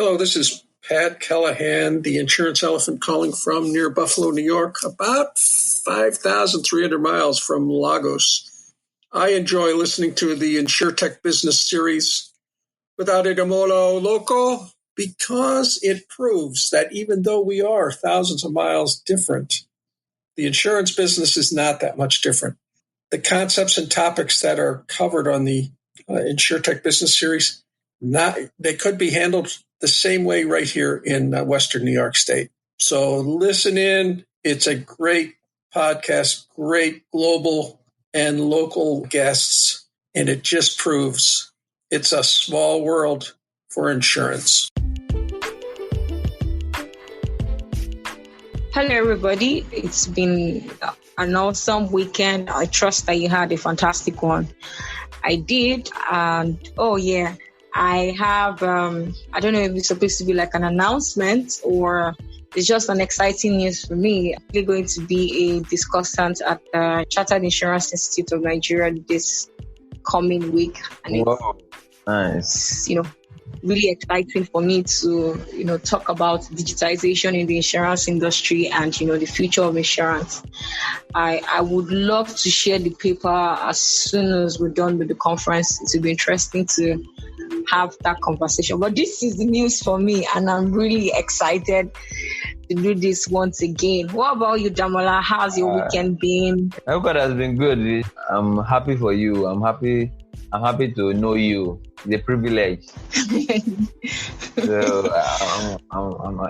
Hello, this is Pat Callahan, the insurance elephant, calling from near Buffalo, New York, about 5,300 miles from Lagos. I enjoy listening to the InsurTech Business Series without Idamolo Loco because it proves that even though we are thousands of miles different, the insurance business is not that much different. The concepts and topics that are covered on the InsurTech Business Series, they could be handled the same way right here in Western New York State. So listen in. It's a great podcast, great global and local guests, and it just proves it's a small world for insurance. Hello, everybody. It's been an awesome weekend. I trust that you had a fantastic one. I did, and I have, I don't know if it's supposed to be like an announcement or it's just an exciting news for me. I'm going to be a discussant at the Chartered Insurance Institute of Nigeria this coming week. And Nice. It's, really exciting for me to, talk about digitization in the insurance industry and, the future of insurance. I would love to share the paper as soon as we're done with the conference. It will be interesting to have that conversation. But this is the news for me, and I'm really excited to do this once again. What about you, Damola? How's your weekend been? My weekend has been good. I'm happy for you. I'm happy to know you. It's a privilege. So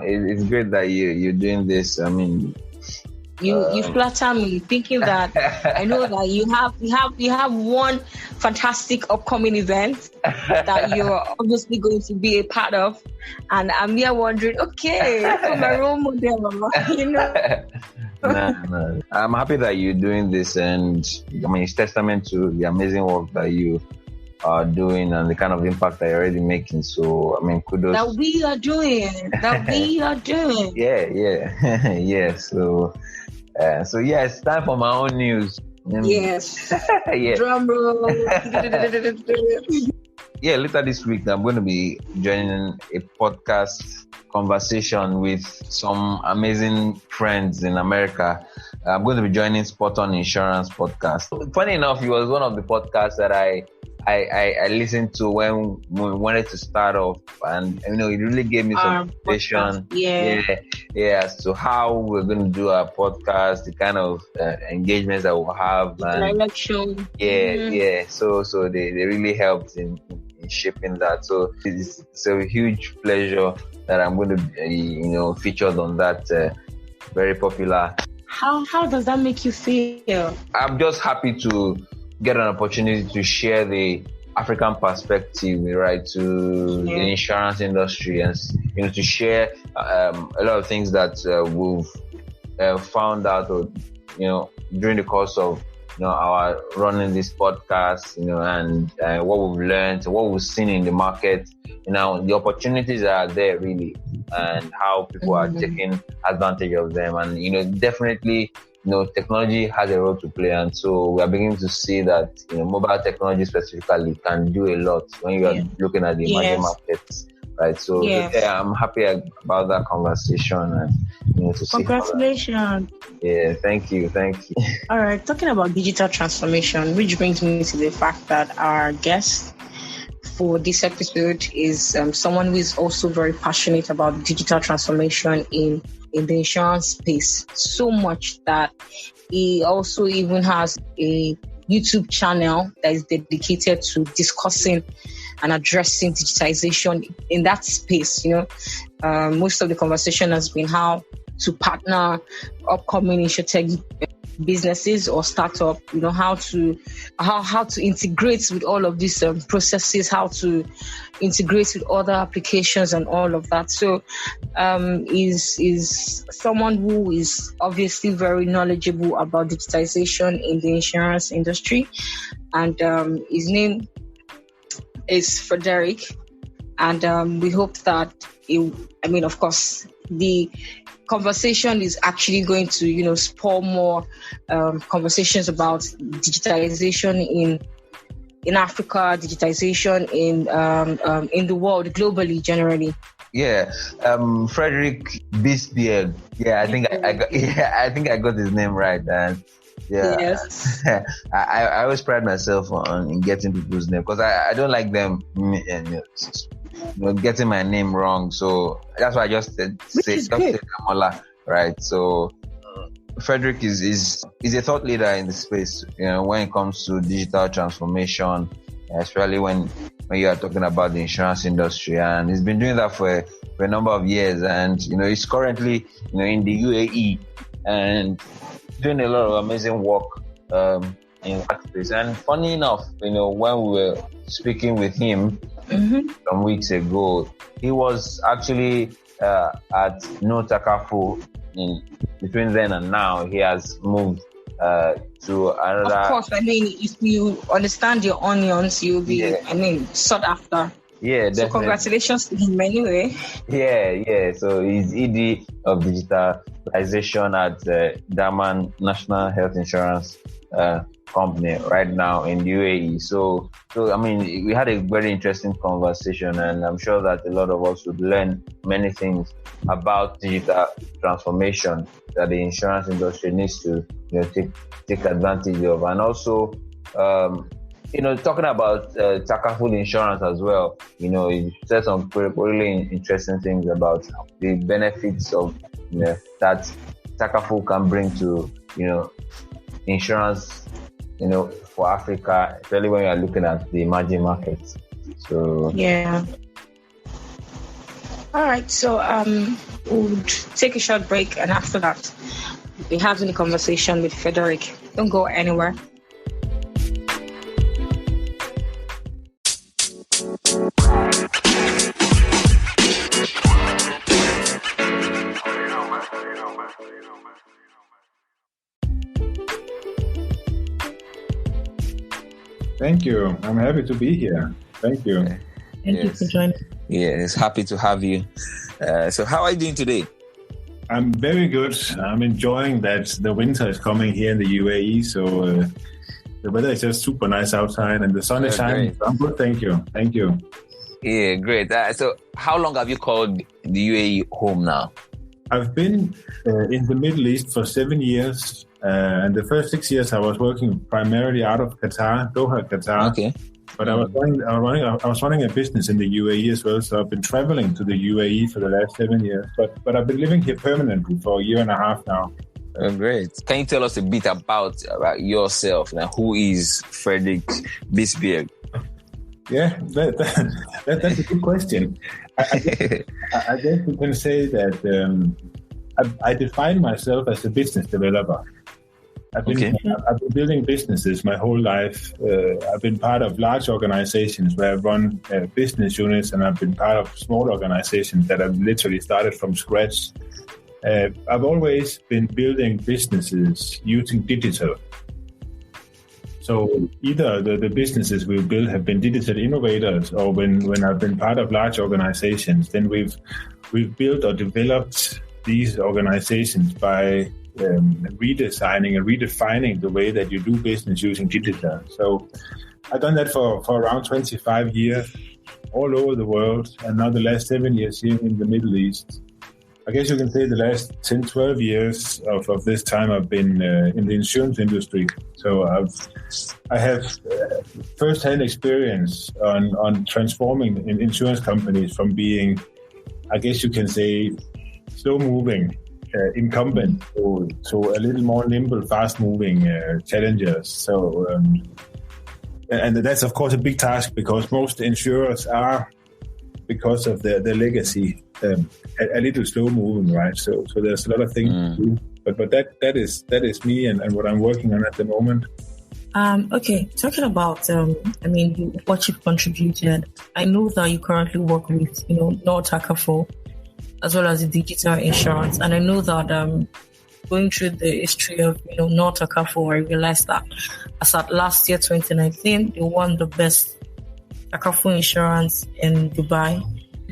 it's great that you're doing this. I mean, you flatter me, thinking that I know that you have one fantastic upcoming event that you're obviously going to be a part of, and I'm here wondering, okay, for my role model, No. I'm happy that you're doing this, and I mean, it's testament to the amazing work that you are doing and the kind of impact that you're already making. So, I mean, kudos. That we are doing. Yeah. Yeah. So it's time for my own news. Yes. Yeah. Drum roll. Yeah, later this week, I'm going to be joining a podcast conversation with some amazing friends in America. I'm going to be joining Spot On Insurance podcast. Funny enough, it was one of the podcasts that I listened to when we wanted to start off, and it really gave me some inspiration. Yeah, as to how we're going to do our podcast, the kind of engagements that we'll have, and So they really helped in shaping that. So it's a huge pleasure that I'm going to be, featured on that very popular. How does that make you feel? I'm just happy to get an opportunity to share the African perspective, right, to the insurance industry, and to share a lot of things that we've found out, or during the course of our running this podcast, and what we've learned, what we've seen in the market, the opportunities that are there really, and how people are taking advantage of them, and definitely. Technology has a role to play, and so we are beginning to see that mobile technology specifically can do a lot when you are looking at the emerging markets, right? So I'm happy about that conversation, and to see. Congratulations! Thank you. All right, talking about digital transformation, which brings me to the fact that our guest for this episode is someone who is also very passionate about digital transformation in the insurance space, so much that he also even has a YouTube channel that is dedicated to discussing and addressing digitization in that space. Most of the conversation has been how to partner upcoming insurtech businesses or startup, how to integrate with all of these processes, how to integrate with other applications and all of that. So is someone who is obviously very knowledgeable about digitization in the insurance industry, and his name is Frederick, and we hope that of course the conversation is actually going to, spur more conversations about digitalization in Africa, digitization in the world globally, generally. Yeah, Frederick Bisbeard. Yeah, I think I got. Yeah, I think I got his name right. And yeah, Yes. I always pride myself on in getting people's name because I don't like them getting my name wrong. So that's why I just say Damola, right? So Frederick is a thought leader in the space. When it comes to digital transformation, especially when you are talking about the insurance industry, and he's been doing that for a number of years. And he's currently in the UAE and doing a lot of amazing work in that space. And funny enough, when we were speaking with him some weeks ago, he was actually at No Takafo. Between then and now, he has moved to another. Of course, if you understand your onions, you'll be, sought after. Yeah, definitely. So congratulations to him anyway. Yeah. So he's ED of Digitalisation at Daman National Health Insurance Company right now in UAE. So we had a very interesting conversation, and I'm sure that a lot of us would learn many things about digital transformation that the insurance industry needs to take advantage of. And also talking about Takaful insurance as well, you said some really interesting things about the benefits of that Takaful can bring to insurance for Africa, especially when you are looking at the emerging markets. So yeah. All right, so we'll take a short break, and after that, we're having a conversation with Frederick. Don't go anywhere. Thank you. I'm happy to be here. Thank you. Thank you for joining. Yes, happy to have you. So how are you doing today? I'm very good. I'm enjoying that the winter is coming here in the UAE. So the weather is just super nice outside and the sun is shining. So I'm good. Thank you. Thank you. Yeah, great. So how long have you called the UAE home now? I've been in the Middle East for 7 years. And the first 6 years I was working primarily out of Qatar, Doha, Qatar. Okay. But I was running a business in the UAE as well, so I've been traveling to the UAE for the last 7 years. But I've been living here permanently for a year and a half now. Oh, great. Can you tell us a bit about yourself? Now, who is Frederick Bisbeard? Yeah, that's a good question. I guess you can say that I define myself as a business developer. I've been building businesses my whole life. I've been part of large organizations where I've run business units, and I've been part of small organizations that have literally started from scratch. I've always been building businesses using digital. So either the businesses we've built have been digital innovators, or when I've been part of large organizations, then we've built or developed these organizations by redesigning and redefining the way that you do business using digital. So I've done that for around 25 years all over the world, and now the last 7 years here in the Middle East. I guess you can say the last 10, 12 years of this time I've been in the insurance industry. So I have first-hand experience on transforming insurance companies from being, I guess you can say, slow-moving incumbent to a little more nimble, fast-moving challengers. So, and that's of course a big task because most insurers are, because of their legacy, a little slow-moving, right? So there's a lot of things to do. But that is me and what I'm working on at the moment. Okay, talking about what you've contributed. I know that you currently work with Nortakafo, as well as the digital insurance. And I know that going through the history of Nortakafo, I realized that as at last year, 2019, they won the best Takafo insurance in Dubai.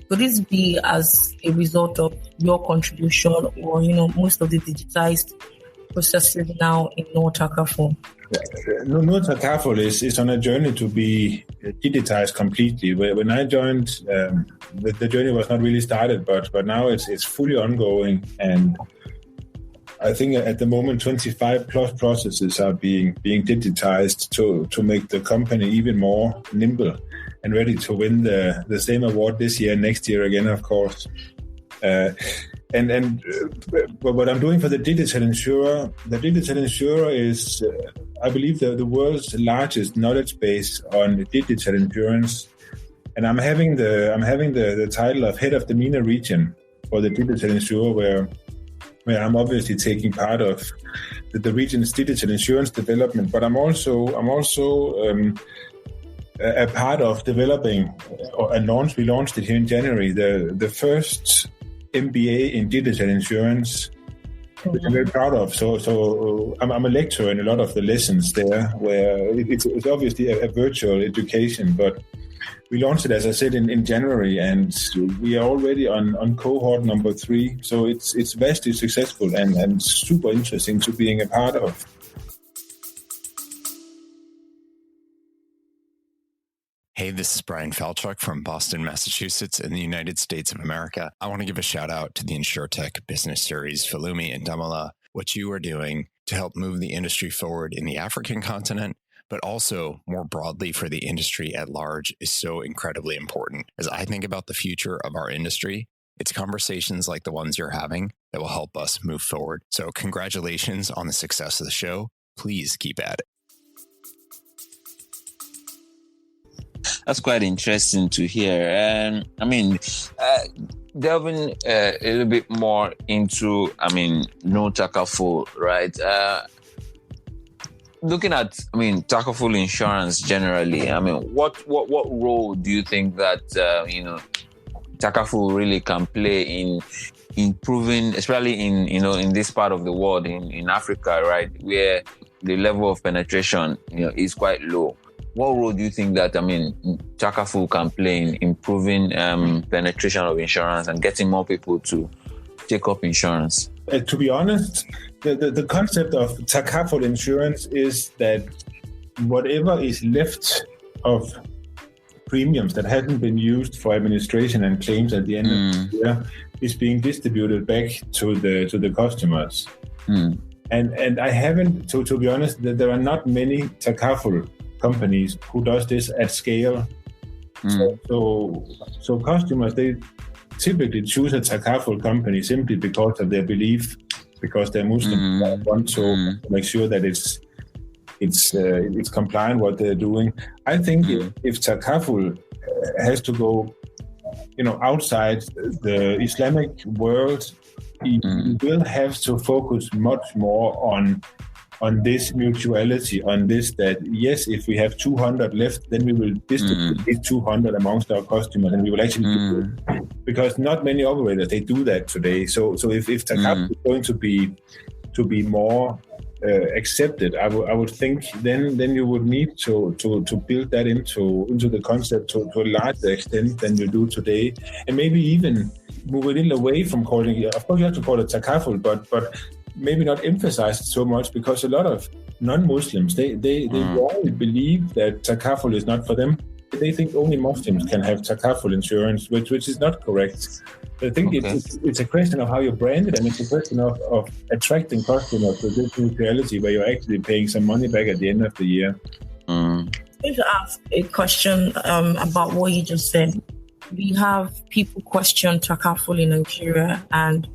Could this be as a result of your contribution, or most of the digitized processes now in No Takaful? No Takaful is on a journey to be digitized completely. When I joined, the journey was not really started, but now it's fully ongoing. And I think at the moment 25 plus processes are being digitized to make the company even more nimble and ready to win the same award this year, next year again, of course. But what I'm doing for the digital insurer is, I believe, the world's largest knowledge base on digital insurance, and I'm having the title of head of the MENA region for the digital insurer, where I'm obviously taking part of the region's digital insurance development, but I'm also a part of developing we launched it here in January, the first MBA in digital insurance, which I'm very proud of. So I'm a lecturer in a lot of the lessons there, where it's obviously a virtual education, but we launched it, as I said, in January, and we are already on cohort number 3. So it's vastly successful and super interesting to being a part of. Hey, this is Brian Falchuk from Boston, Massachusetts in the United States of America. I want to give a shout out to the InsurTech Business Series, Falumi and Damala. What you are doing to help move the industry forward in the African continent, but also more broadly for the industry at large, is so incredibly important. As I think about the future of our industry, it's conversations like the ones you're having that will help us move forward. So congratulations on the success of the show. Please keep at it. That's quite interesting to hear. And delving a little bit more into, No Takaful, right? Looking at, Takaful insurance generally, what role do you think that, Takaful really can play in improving, especially in this part of the world, in Africa, right, where the level of penetration, is quite low? What role do you think that, Takaful can play in improving penetration of insurance and getting more people to take up insurance? To be honest, the concept of Takaful insurance is that whatever is left of premiums that hasn't been used for administration and claims at the end of the year is being distributed back to the customers. And I haven't, to be honest, there are not many Takaful companies who does this at scale. So customers, they typically choose a Takaful company simply because of their belief, because they're Muslim, want to make sure that it's compliant what they're doing. I think if Takaful has to go, outside the Islamic world, you will have to focus much more on this mutuality, on this, that yes, if we have 200 left, then we will distribute these 200 amongst our customers, and we will actually do it. Because not many operators, they do that today. So if Takaful is going to be more accepted, I would think then you would need to build that into the concept to a larger extent than you do today, and maybe even move a little away from calling it. Of course, you have to call it Takaful, but maybe not emphasize it so much, because a lot of non-Muslims, they wrongly believe that Takaful is not for them. They think only Muslims can have Takaful insurance, which is not correct. I think it's a question of how you brand it, and it's a question of attracting customers to this mutuality where you're actually paying some money back at the end of the year. I want to ask a question about what you just said. We have people question Takaful in Nigeria, and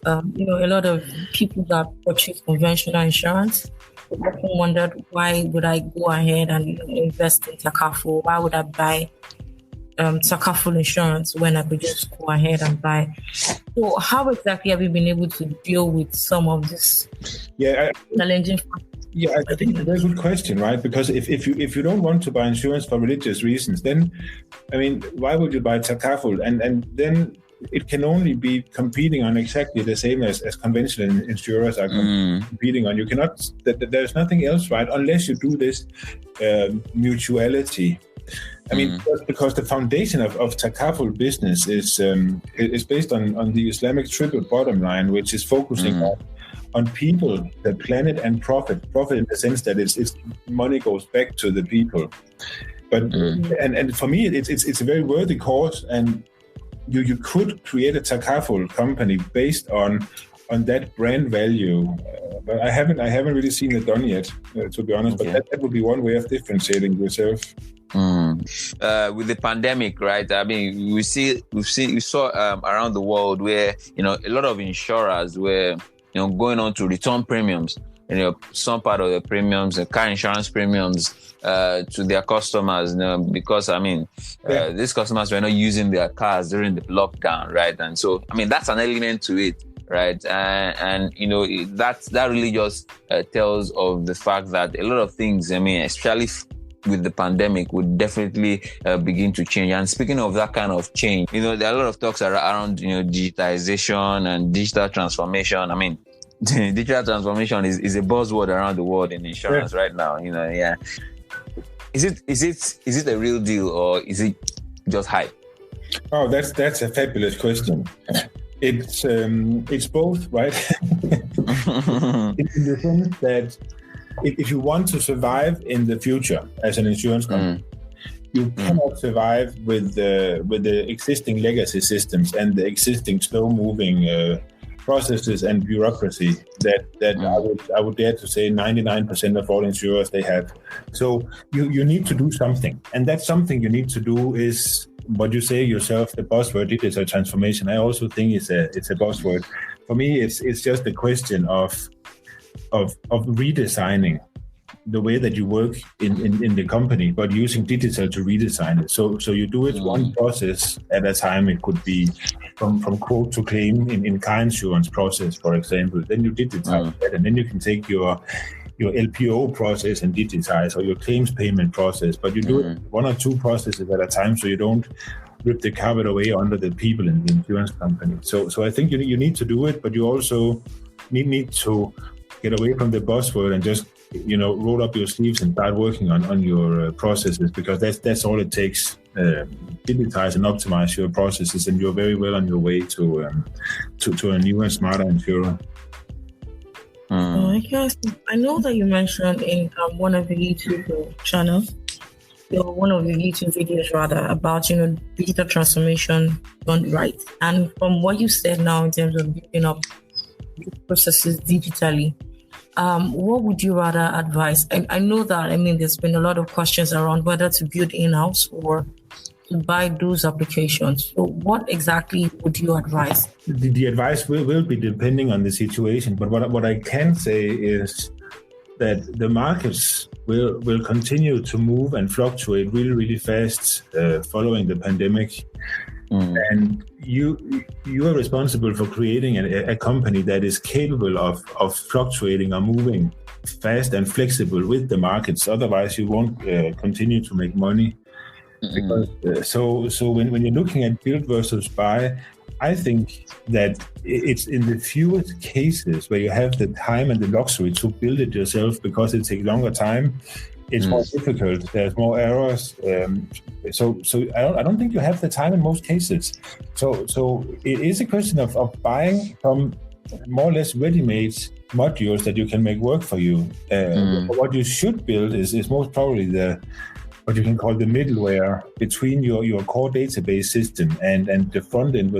a lot of people that purchase conventional insurance often wondered, why would I go ahead and invest in Takaful? Why would I buy Takaful insurance when I could just go ahead and buy? So how exactly have you been able to deal with some of this challenging factors? Yeah, I think it's a very good question, right? Because if you don't want to buy insurance for religious reasons, then, why would you buy Takaful? And then it can only be competing on exactly the same as conventional insurers are competing on. You cannot, there's nothing else, right? Unless you do this mutuality. Because the foundation of Takaful business is based on the Islamic triple bottom line, which is focusing on people, the planet, and profit. Profit in the sense that it's money goes back to the people. But and for me, it's a very worthy cause, and you could create a takaful company based on that brand value. But I haven't really seen it done yet, to be honest. Okay. But that would be one way of differentiating yourself. With the pandemic, right? I mean, we saw around the world where a lot of insurers were going on to return premiums. Some part of the premiums, the car insurance premiums, to their customers, because these customers were not using their cars during the lockdown, right? And so, that's an element to it, right? And that really just tells of the fact that a lot of things, especially with the pandemic, would definitely begin to change. And speaking of that kind of change, there are a lot of talks around, digitalization and digital transformation. Digital transformation is a buzzword around the world in insurance right now. Is it a real deal, or is it just hype? Oh, that's a fabulous question. It's both, right? In the sense that if you want to survive in the future as an insurance company, you cannot survive with the existing legacy systems and the existing slow-moving processes and bureaucracy that I would dare to say 99% of all insurers they have. So you need to do something, and that something you need to do is what you say yourself, the buzzword digital transformation. I also think it's a buzzword. For me, it's just a question of redesigning the way that you work in the company, but using digital to redesign it. So you do it one process at a time. It could be from quote to claim in car insurance process, for example. Then you digitize that, and then you can take your LPO process and digitize, or your claims payment process. But you do it one or two processes at a time, so you don't rip the carpet away under the people in the insurance company. So I think you need to do it, but you also need to get away from the buzzword and just roll up your sleeves and start working on your processes, because that's all it takes. Digitize and optimize your processes, and you're very well on your way to a new and smarter insurer. Yes, I know that you mentioned in one of the YouTube channels, one of the YouTube videos rather, about digital transformation done right. And from what you said now in terms of building up processes digitally, what would you rather advise? I know that, there's been a lot of questions around whether to build in-house or to buy those applications. So what exactly would you advise? The advice will be depending on the situation. But what I can say is that the markets will continue to move and fluctuate really, really fast following the pandemic. And you are responsible for creating a company that is capable of fluctuating or moving fast and flexible with the markets. Otherwise, you won't continue to make money. Because so when you're looking at build versus buy, I think that it's in the fewest cases where you have the time and the luxury to build it yourself, because it takes longer time. It's more difficult. There's more errors. So I don't think you have the time in most cases. So it is a question of buying from more or less ready-made modules that you can make work for you. What you should build is most probably what you can call the middleware between your core database system and the front end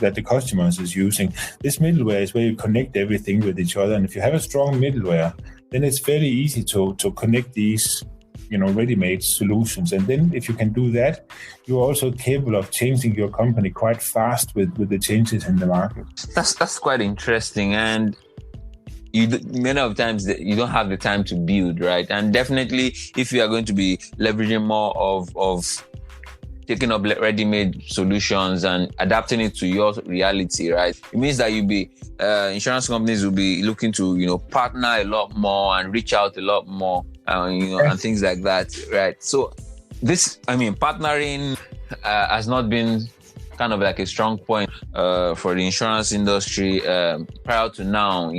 that the customers is using. This middleware is where you connect everything with each other. And if you have a strong middleware, then it's fairly easy to connect these, ready-made solutions. And then if you can do that, you're also capable of changing your company quite fast with the changes in the market. That's quite interesting. And many of the times you don't have the time to build, right? And definitely, if you are going to be leveraging more of taking up ready-made solutions and adapting it to your reality, right? It means that insurance companies will be looking to, partner a lot more and reach out a lot more, and things like that, right? So partnering has not been kind of like a strong point for the insurance industry prior to now.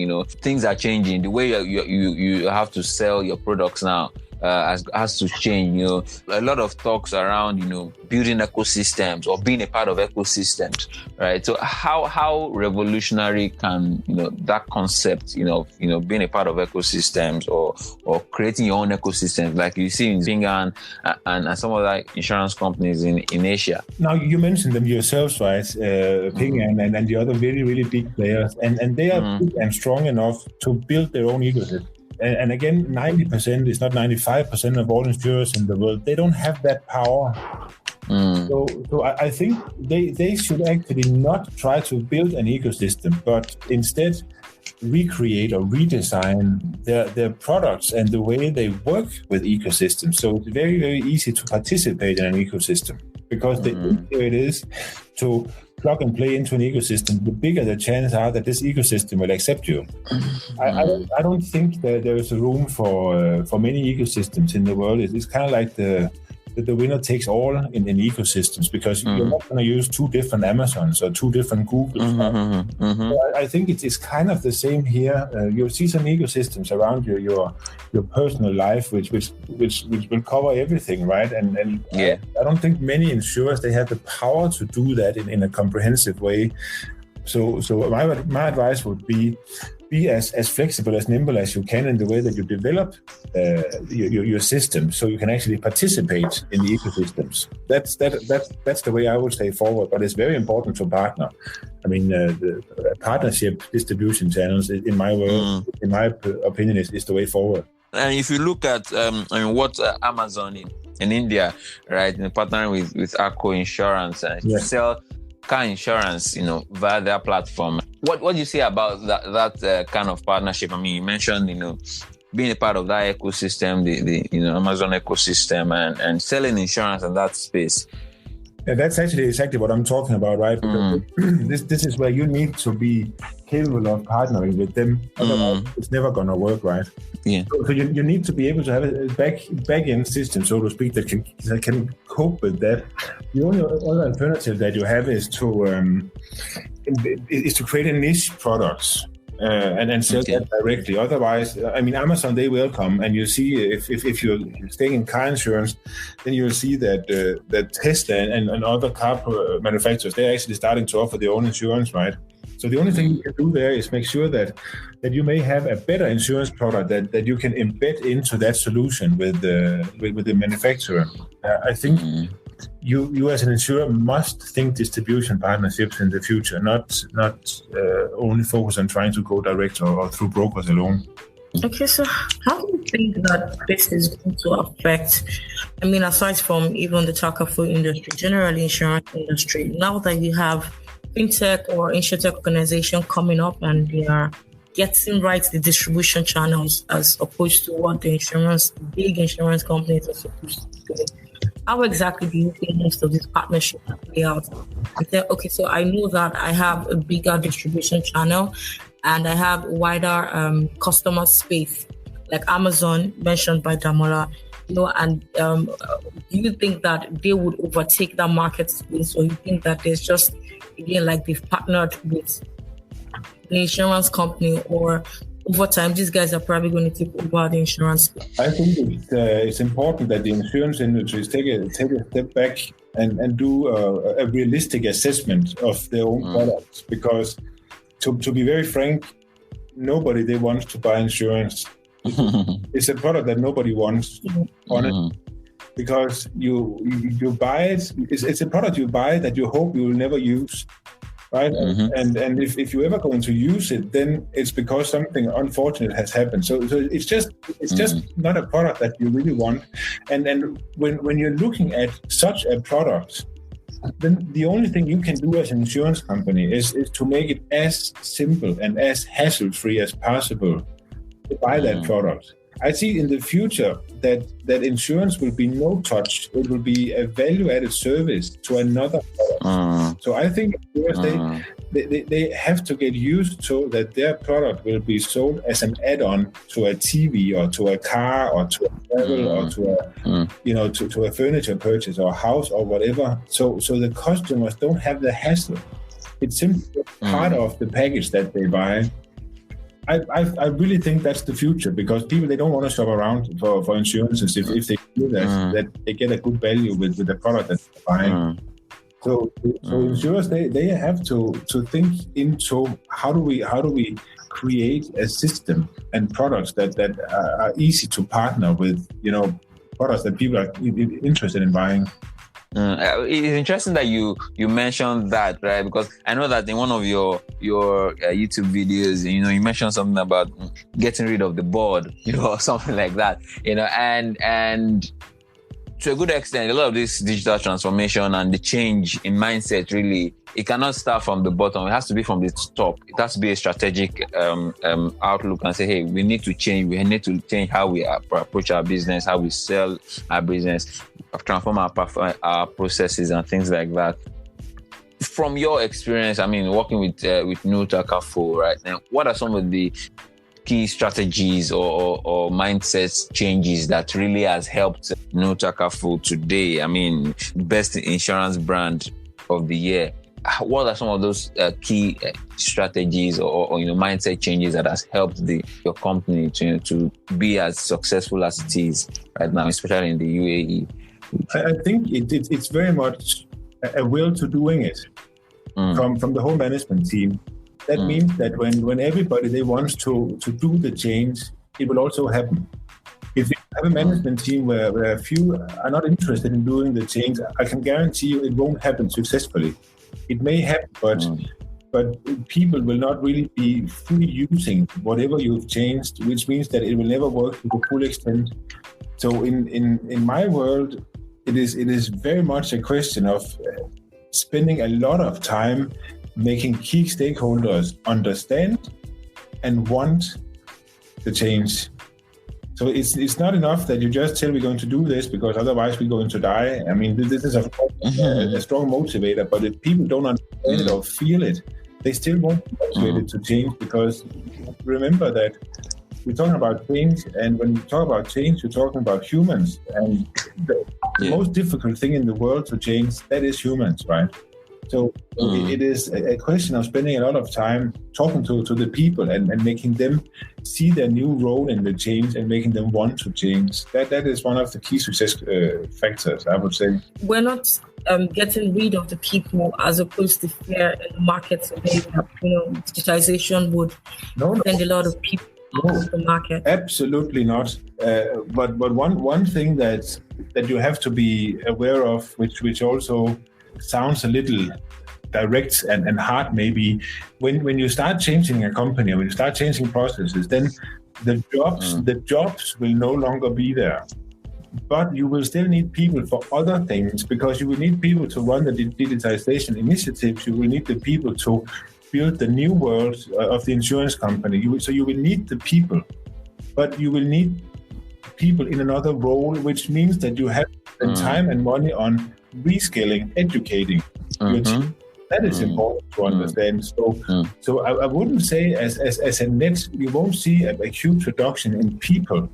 Things are changing. The way you have to sell your products now has to change. You know, a lot of talks around, you know, building ecosystems or being a part of ecosystems, right? So how revolutionary can, you know, that concept, you know, being a part of ecosystems or creating your own ecosystems, like you see in Bingham and some other insurance companies in Asia. Now, you mentioned them yourselves, right? Ping and the other very, really big players, and they are big and strong enough to build their own ecosystem. And again, 90% is not 95% of all insurers in the world. They don't have that power. So I think they should actually not try to build an ecosystem, but instead recreate or redesign their products and the way they work with ecosystems. So it's very, very easy to participate in an ecosystem, because the easier it is to plug and play into an ecosystem, the bigger the chances are that this ecosystem will accept you. I don't think that there is a room for many ecosystems in the world. It's kind of like the winner takes all in ecosystems, because you're not going to use two different Amazons or two different Googles. So I think it's kind of the same here. You'll see some ecosystems around your personal life, which will cover everything, right? And I don't think many insurers, they have the power to do that in a comprehensive way. So my advice would be as flexible, as nimble as you can in the way that you develop your system, so you can actually participate in the ecosystems. That's the way I would say forward. But it's very important to partner. I mean, the partnership distribution channels, in my world, in my opinion, is the way forward. And if you look at what Amazon in India, right, in partnering with Arco Insurance and sell car insurance, you know, via their platform. What do you say about that kind of partnership? I mean, you mentioned, you know, being a part of that ecosystem, the Amazon ecosystem, and selling insurance in that space. Yeah, that's actually exactly what I'm talking about, right? Because this is where you need to be capable of partnering with them. Otherwise, it's never going to work, right? Yeah. So you need to be able to have a back-end system, so to speak, that can cope with that. The only other alternative that you have is to create a niche products. And then sell that directly. Otherwise, I mean, Amazon, they will come, and you see if you're staying in car insurance, then you'll see that Tesla and other car manufacturers, they're actually starting to offer their own insurance, right? So the only thing you can do there is make sure that you may have a better insurance product that you can embed into that solution with the manufacturer. I think you as an insurer must think distribution partnerships in the future, not only focus on trying to go direct or through brokers alone. Okay, so how do you think that this is going to affect, I mean, aside from even the telco industry, generally insurance industry, now that you have fintech or insurtech organization coming up and they are getting right the distribution channels as opposed to what the big insurance companies are supposed to do? How exactly do you think most of these partnerships play out? Okay, so I know that I have a bigger distribution channel and I have wider customer space, like Amazon mentioned by Damola, you know, and do you think that they would overtake that market space, or you think that there's just, again, like they've partnered with the insurance company, or over time, these guys are probably going to take over the insurance? I think it's important that the insurance industry take a step back and do a realistic assessment of their own products. Because to be very frank, nobody they wants to buy insurance. It's a product that nobody wants, honestly. Because you buy it, it's a product you buy that you hope you will never use. Right, and if you're ever going to use it, then it's because something unfortunate has happened. So it's just not a product that you really want. And when you're looking at such a product, then the only thing you can do as an insurance company is to make it as simple and as hassle-free as possible to buy that product. I see in the future that insurance will be no touch. It will be a value-added service to another product. So I think they have to get used to that their product will be sold as an add-on to a TV or to a car or to a travel or to to a furniture purchase or a house or whatever. So the customers don't have the hassle. It's simply part of the package that they buy. I really think that's the future, because people, they don't want to shop around for insurances if they feel that they get a good value with the product that they're buying. So insurers, they have to think into how do we create a system and products that are easy to partner with, products that people are interested in buying. It's interesting that you mentioned that, right? Because I know that in one of your YouTube videos, you mentioned something about getting rid of the board, or something like that, and to a good extent, a lot of this digital transformation and the change in mindset, really, it cannot start from the bottom. It has to be from the top. It has to be a strategic outlook and say, hey, we need to change. We need to change how we approach our business, how we sell our business, transform our processes and things like that. From your experience, working with New Takaful right now, what are some of the key strategies or mindset changes that really has helped New Takaful today? Best insurance brand of the year. What are some of those key strategies or mindset changes that has helped your company to be as successful as it is right now, especially in the UAE? I think it's very much a will to doing it from the whole management team. That means that when everybody they wants to do the change, it will also happen. If you have a management team where a few are not interested in doing the change, I can guarantee you it won't happen successfully. It may happen, but people will not really be fully using whatever you've changed, which means that it will never work to the full extent. So in my world, it is very much a question of spending a lot of time making key stakeholders understand and want the change. So it's not enough that you just tell we're going to do this because otherwise we're going to die. This is of course a strong motivator, but if people don't understand it or feel it, they still won't be motivated to change, because remember that we're talking about change, and when you talk about change, you're talking about humans, and the most difficult thing in the world to change, that is humans, right? So it is a question of spending a lot of time talking to the people and making them see their new role in the change and making them want to change. That is one of the key success factors, I would say. We're not getting rid of the people as opposed to fear in the market. So digitalization would send a lot of people out of the market. Absolutely not. But one thing that you have to be aware of, which also sounds a little direct and hard maybe, when you start changing a company, when you start changing processes, then the jobs will no longer be there. But you will still need people for other things, because you will need people to run the digitalization initiatives. You will need the people to build the new world of the insurance company. So you will need the people, but you will need people in another role, which means that you have the time and money on reskilling, educating your team. That is important to understand. So I wouldn't say as a net, you won't see a huge reduction in people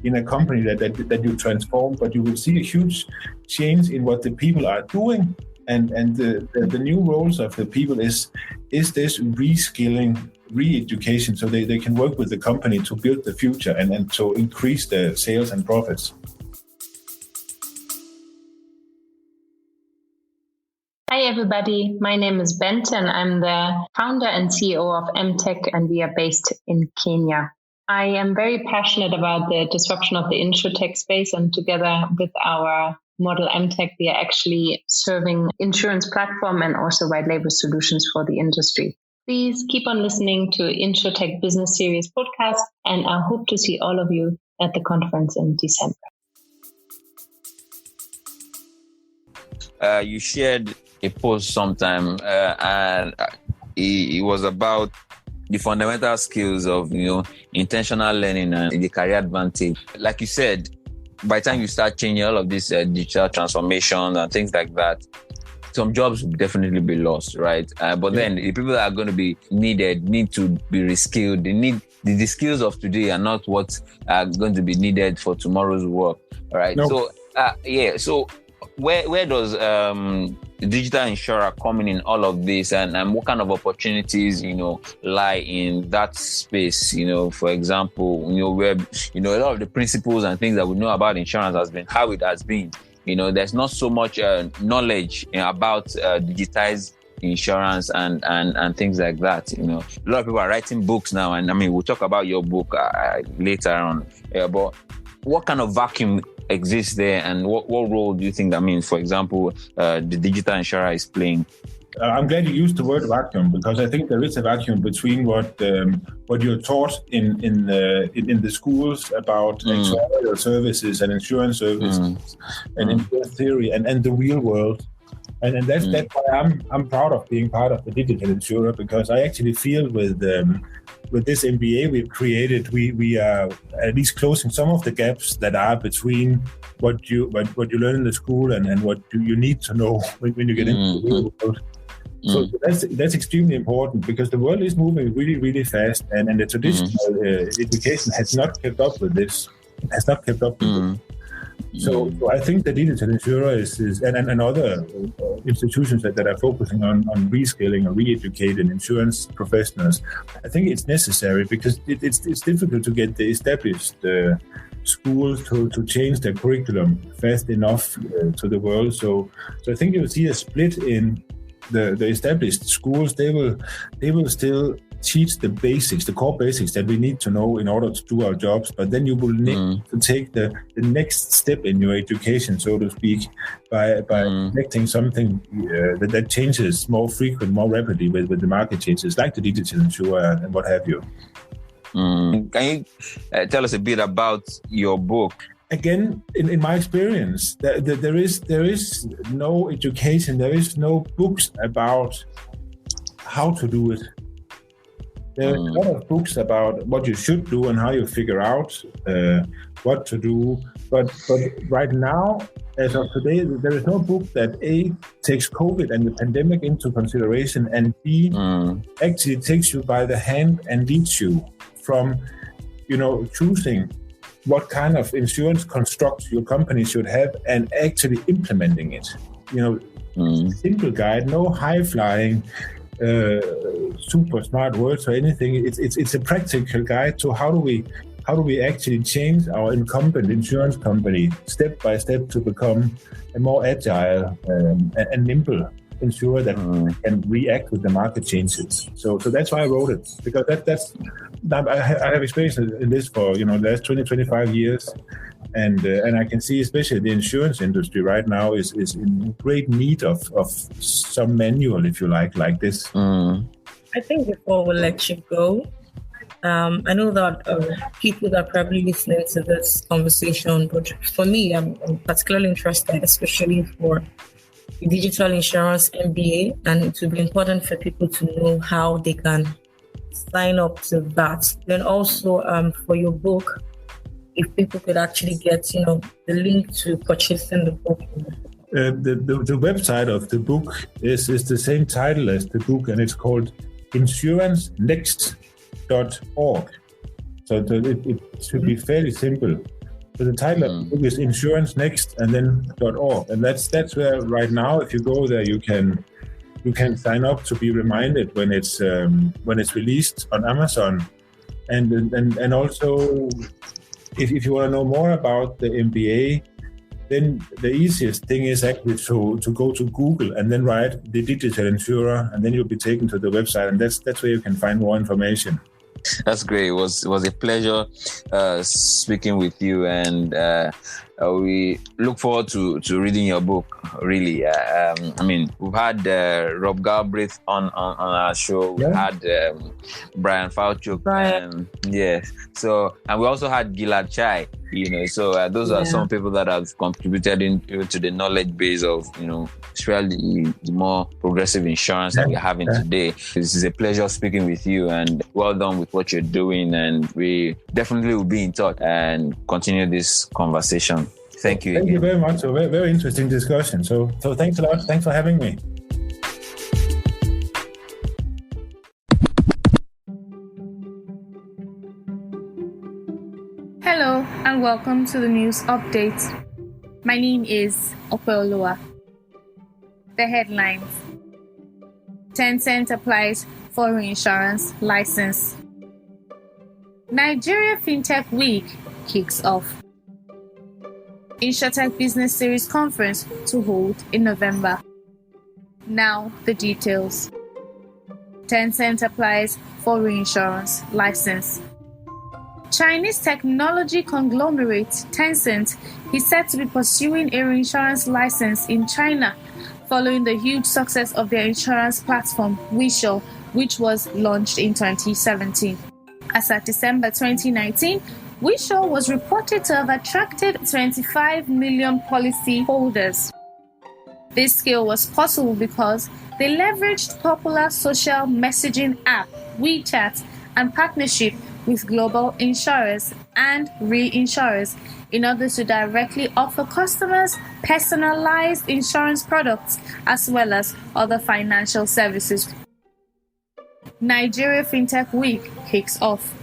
in a company that you transform, but you will see a huge change in what the people are doing, and the new roles of the people is this reskilling, re-education, so they can work with the company to build the future and to increase the sales and profits. Hi everybody, my name is Bente and I'm the founder and CEO of MTech, and we are based in Kenya. I am very passionate about the disruption of the insurtech space, and together with our model MTech, we are actually serving insurance platform and also white label solutions for the industry. Please keep on listening to Insurtech Business Series podcast, and I hope to see all of you at the conference in December. You shared a post sometime, and it was about the fundamental skills of intentional learning and the career advantage. Like you said, by the time you start changing all of these digital transformations and things like that, some jobs will definitely be lost, right? But then the people that are going to be needed need to be reskilled. They need the skills of today are not what are going to be needed for tomorrow's work, right? No. So So where does digital insurer coming in all of this, and what kind of opportunities, lie in that space? For example, where, a lot of the principles and things that we know about insurance has been how it has been. There's not so much knowledge about digitized insurance and things like that. A lot of people are writing books now, and we'll talk about your book later on. But what kind of vacuum exists there, and what role do you think that means, for example, the digital insurer is playing? I'm glad you used the word vacuum, because I think there is a vacuum between what you're taught in the schools about actuarial services and insurance services and insurance theory and the real world. And that's why I'm proud of being part of the digital insurer, because I actually feel with this MBA we've created, we are at least closing some of the gaps that are between what you learn in the school and what you need to know when you get into the real world. So that's extremely important, because the world is moving really, really fast, and the traditional education has not kept up with this. It has not kept up with this. So I think the digital insurer is and other institutions that are focusing on reskilling or re-educating insurance professionals. I think it's necessary, because it's difficult to get the established schools to change their curriculum fast enough to the world. So I think you'll see a split in the established schools. They will still teach the basics, the core basics that we need to know in order to do our jobs, but then you will need to take the next step in your education, so to speak, by connecting something that changes more frequent, more rapidly with the market changes, like the digital insurer and what have you. Can you tell us a bit about your book? Again, in my experience, there is no education, there is no books about how to do it. There are a lot of books about what you should do and how you figure out what to do. But right now, as of today, there is no book that A, takes COVID and the pandemic into consideration, and B, actually takes you by the hand and leads you from, choosing what kind of insurance construct your company should have and actually implementing it. Simple guide, no high-flying, super smart words or anything. It's a practical guide to how do we actually change our incumbent insurance company step by step to become a more agile and nimble insurer that can react with the market changes. So that's why I wrote it, because I have experience in this for the last 20-25 years. And I can see, especially the insurance industry right now is in great need of some manual, if you like this. I think before we let you go, I know that people that are probably listening to this conversation, but for me, I'm particularly interested, especially for the digital insurance MBA, and it will be important for people to know how they can sign up to that. Then also for your book, if people could actually get, the link to purchasing the book. The website of the book is the same title as the book, and it's called insurancenext.org. So it should be fairly simple. So the title of the book is Insurance Next and then .org, and that's where right now, if you go there, you can sign up to be reminded when it's released on Amazon, and also. If you want to know more about the MBA, then the easiest thing is actually to go to Google and then write the digital insurer, and then you'll be taken to the website, and that's where you can find more information. That's great. It was a pleasure speaking with you, and we look forward to reading your book. Really, we've had Rob Galbraith on our show. We had Brian Falchuk. Yes. So, and we also had Gilad Chai. So those are some people that have contributed to the knowledge base of especially the more progressive insurance that we're having today. This is a pleasure speaking with you, and well done with what you're doing. And we definitely will be in touch and continue this conversation. Thank you. Thank you very much. A very, very interesting discussion. So thanks a lot. Thanks for having me. Hello and welcome to the news update. My name is Opeoluwa. The headlines: Tencent applies for reinsurance license. Nigeria FinTech Week kicks off. InsurTech Business Series Conference to hold in November. Now the details. Tencent applies for reinsurance license. Chinese technology conglomerate Tencent is said to be pursuing a reinsurance license in China following the huge success of their insurance platform, Wisho, which was launched in 2017. As at December 2019, Wisho was reported to have attracted 25 million policy holders. This scale was possible because they leveraged popular social messaging app WeChat and partnership with global insurers and reinsurers in order to directly offer customers personalized insurance products as well as other financial services. Nigeria FinTech Week kicks off.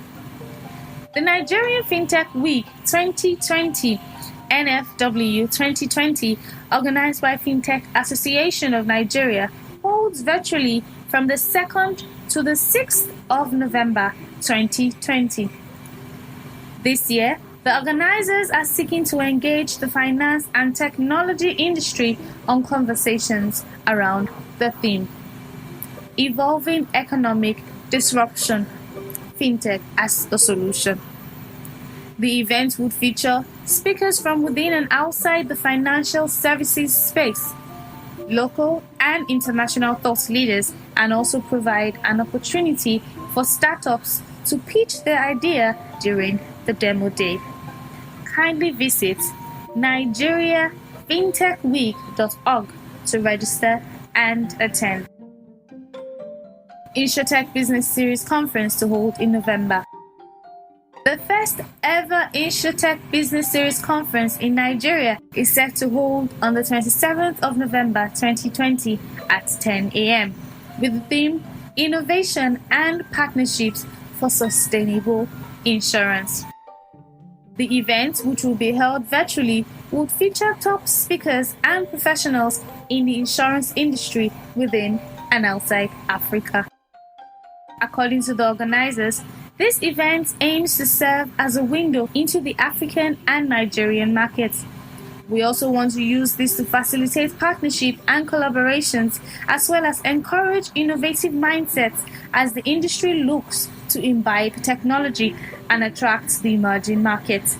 The Nigerian FinTech Week 2020, NFW 2020, organized by FinTech Association of Nigeria, holds virtually from the 2nd to the 6th of November 2020. This year, the organizers are seeking to engage the finance and technology industry on conversations around the theme: Evolving Economic Disruption, FinTech as a Solution. The event would feature speakers from within and outside the financial services space, local and international thought leaders, and also provide an opportunity for startups to pitch their idea during the demo day. Kindly visit nigeriafintechweek.org to register and attend. InsurTech Business Series Conference to hold in November. The first ever InsurTech Business Series Conference in Nigeria is set to hold on the 27th of November 2020 at 10 a.m. with the theme Innovation and Partnerships for Sustainable Insurance. The event, which will be held virtually, would feature top speakers and professionals in the insurance industry within and outside Africa. According to the organizers, this event aims to serve as a window into the African and Nigerian markets. We also want to use this to facilitate partnership and collaborations, as well as encourage innovative mindsets as the industry looks to imbibe technology and attract the emerging markets.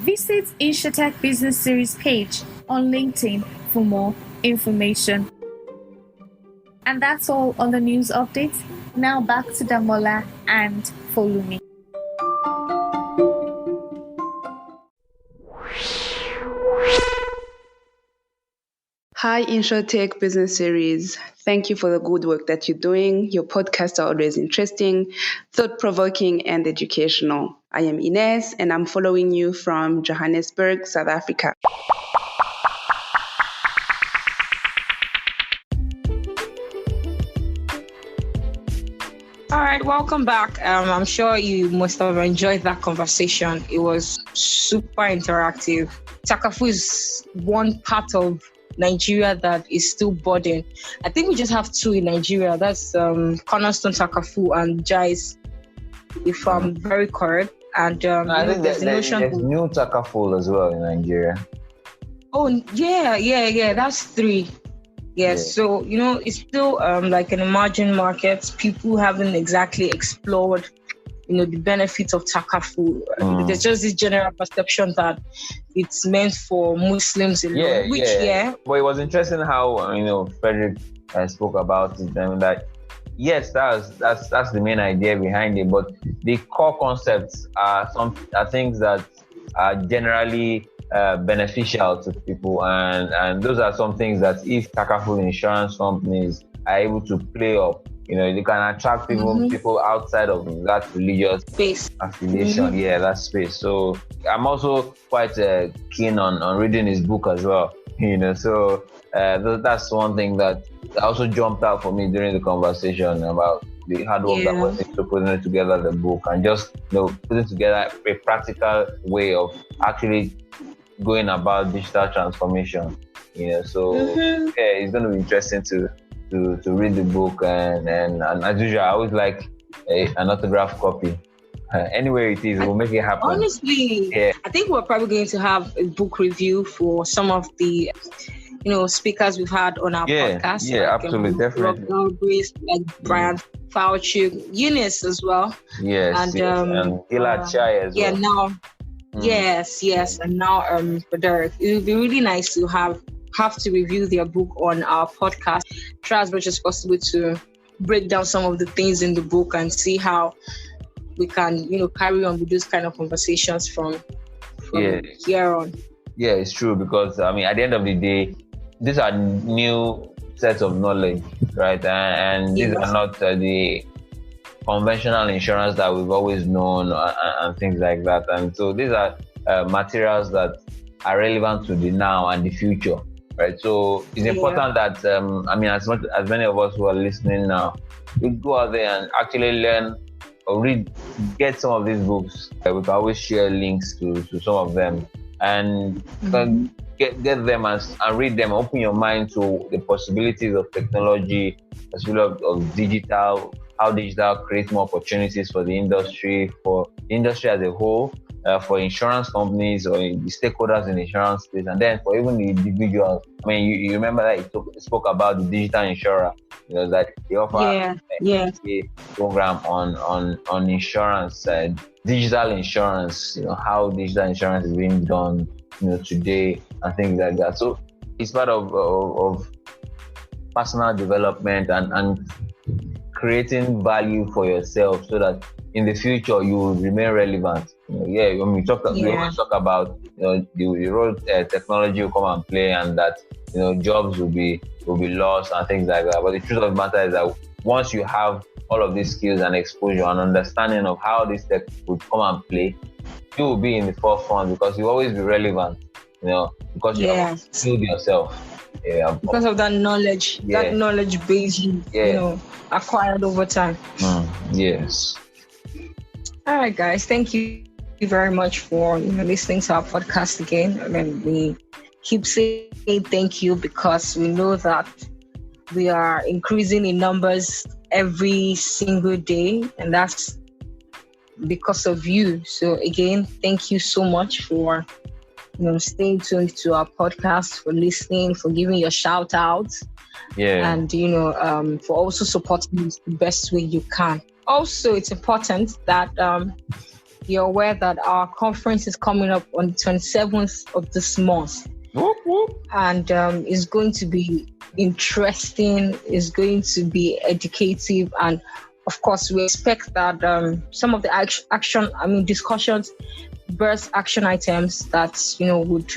Visit InsurTech Business Series page on LinkedIn for more information. And that's all on the news updates. Now back to Damola and Folumi. Hi, InsurTech Business Series. Thank you for the good work that you're doing. Your podcasts are always interesting, thought-provoking, and educational. I am Ines, and I'm following you from Johannesburg, South Africa. All right, welcome back. I'm sure you must have enjoyed that conversation. It was super interactive. Takafu is one part of Nigeria that is still budding. I think we just have two in Nigeria. That's Cornerstone Takafu and Jais, if I'm very correct. And I think there's new Takafu as well in Nigeria. Oh, yeah. That's three. Yes, so, it's still like an emerging market. People haven't exactly explored, the benefits of Takafu. There's just this general perception that it's meant for Muslims alone, But it was interesting how, Frederick spoke about it. I mean, that, yes, that's the main idea behind it, but the core concepts are things that are generally beneficial to people, and those are some things that if Takafu insurance companies are able to play up, they can attract people outside of that religious space affiliation, that space. So I'm also quite keen on reading his book as well, so that's one thing that also jumped out for me during the conversation about the hard work that went into putting together the book, and just putting together a practical way of actually going about digital transformation. So it's going to be interesting to read the book, and as usual, I always like an autograph copy. Anywhere it is, we'll make it happen. Honestly, I think we're probably going to have a book review for some of the speakers we've had on our podcast. Yeah, like, absolutely, definitely. Like Brian Fauci, Eunice as well. Yes, and Gilad Chai as well. Yeah, now. Yes, and now for Derek, it would be really nice to have to review their book on our podcast. Try as much as possible to break down some of the things in the book and see how we can, carry on with those kind of conversations from here on. Yeah, it's true, because at the end of the day, these are new sets of knowledge, right? And these are not the conventional insurance that we've always known and things like that. And so these are materials that are relevant to the now and the future, right? So it's important that, as many of us who are listening now, we go out there and actually learn or read, get some of these books. We can always share links to some of them, and get them and read them. Open your mind to the possibilities of technology, as well of digital, how digital creates more opportunities for the industry as a whole, for insurance companies or the stakeholders in the insurance space, and then for even the individuals. You remember that he spoke about the digital insurer, that they offer a program on insurance, digital insurance, how digital insurance is being done, today and things like that. So it's part of personal development and creating value for yourself, so that in the future you will remain relevant. When we always talk about the role technology will come and play, and that jobs will be lost and things like that. But the truth of the matter is that once you have all of these skills and exposure and understanding of how this tech would come and play, you will be in the forefront, because you always be relevant. Because you have skilled yourself. Because of that knowledge, that knowledge base acquired over time. Yes. All right, guys. Thank you very much for listening to our podcast again. We keep saying thank you, because we know that we are increasing in numbers every single day, and that's because of you. So again, thank you so much for staying tuned to our podcast, for listening, for giving your shout outs, and for also supporting us the best way you can. Also, it's important that you're aware that our conference is coming up on the 27th of this month. Whoop, whoop. And it's going to be interesting, it's going to be educative, and of course we expect that some of the discussions, burst action items that would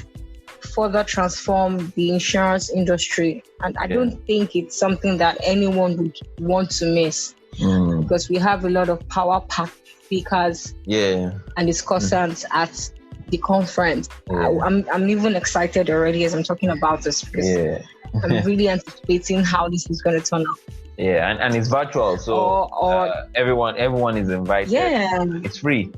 further transform the insurance industry. And I don't think it's something that anyone would want to miss, because we have a lot of power-packed speakers and discussants at the conference. I'm even excited already as I'm talking about this, because I'm really anticipating how this is going to turn out. And it's virtual, so everyone is invited. It's free.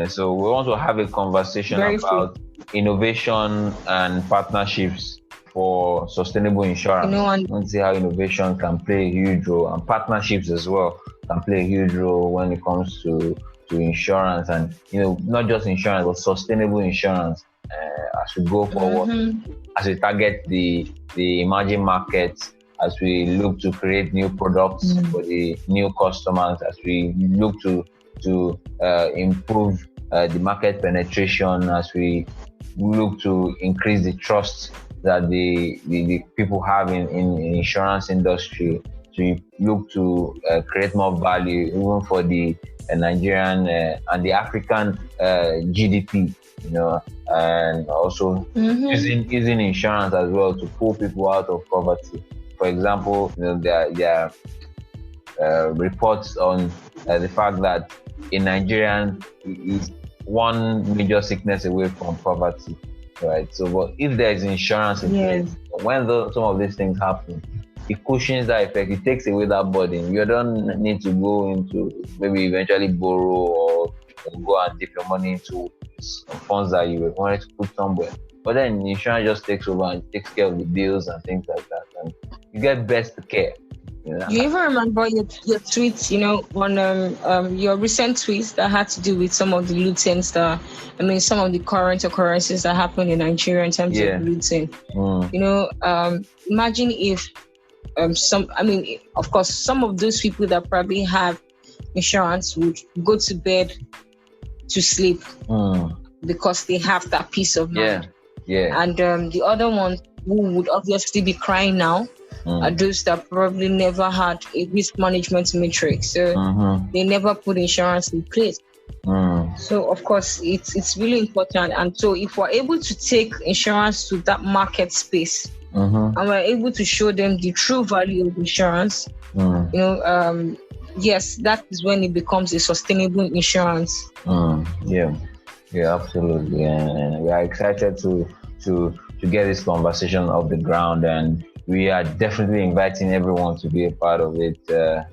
So we want to have a conversation about innovation and partnerships for sustainable insurance. We want to see how innovation can play a huge role, and partnerships as well can play a huge role when it comes to insurance, and not just insurance but sustainable insurance as we go forward, as we target the emerging markets, as we look to create new products for the new customers, as we look to improve the market penetration, as we look to increase the trust that the people have in insurance industry, to look to create more value even for the Nigerian and the African GDP, and also using insurance as well to pull people out of poverty. For example, there are reports on the fact that a Nigerian is one major sickness away from poverty, right? So, but if there is insurance in place, when some of these things happen, it cushions that effect. It takes away that burden. You don't need to go into maybe eventually borrow or go and dip your money into funds that you wanted to put somewhere. But then insurance just takes over and takes care of the bills and things like that, and you get best care. You even remember your tweets, on your recent tweets that had to do with some of the looting some of the current occurrences that happened in Nigeria in terms of looting. Imagine if of course, some of those people that probably have insurance would go to bed to sleep because they have that peace of mind. Yeah. And the other ones who would obviously be crying now are those that probably never had a risk management matrix. So they never put insurance in place. So, of course, it's really important. And so if we're able to take insurance to that market space and we're able to show them the true value of insurance, yes, that is when it becomes a sustainable insurance. Yeah, absolutely. And we are excited to get this conversation off the ground, and we are definitely inviting everyone to be a part of it.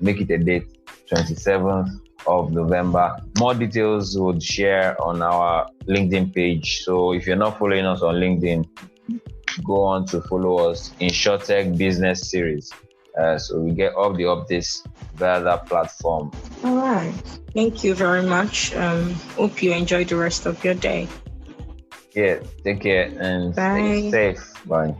Make it a date, 27th of November. More details we'll share on our LinkedIn page. So if you're not following us on LinkedIn, go on to follow us in InsurTech Business Series. So we get all the updates via that platform. All right. Thank you very much. Hope you enjoy the rest of your day. Yeah, take care and stay safe. Bye.